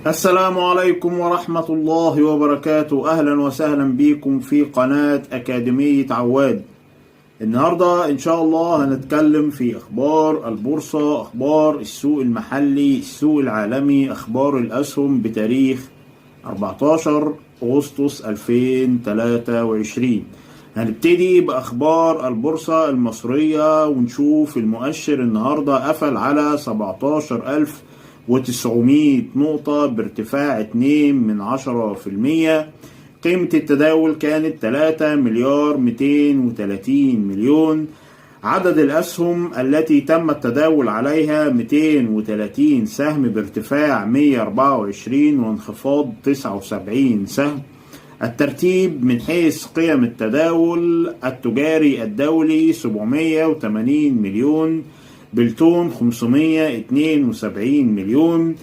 السلام عليكم ورحمة الله وبركاته. أهلا وسهلا بكم في قناة أكاديمية عواد. النهاردة إن شاء الله هنتكلم في أخبار البورصة، أخبار السوق المحلي، السوق العالمي، أخبار الأسهم بتاريخ 14 أغسطس 2023. هنبتدي بأخبار البورصة المصرية ونشوف المؤشر النهاردة قفل على 17,900 نقطة بارتفاع 2%. قيمة التداول كانت 3,230,000,000. عدد الأسهم التي تم التداول عليها 230 سهم بارتفاع 124 وانخفاض 79 سهم. الترتيب من حيث قيم التداول: التجاري الدولي 780 مليون، بلتون 572 مليون،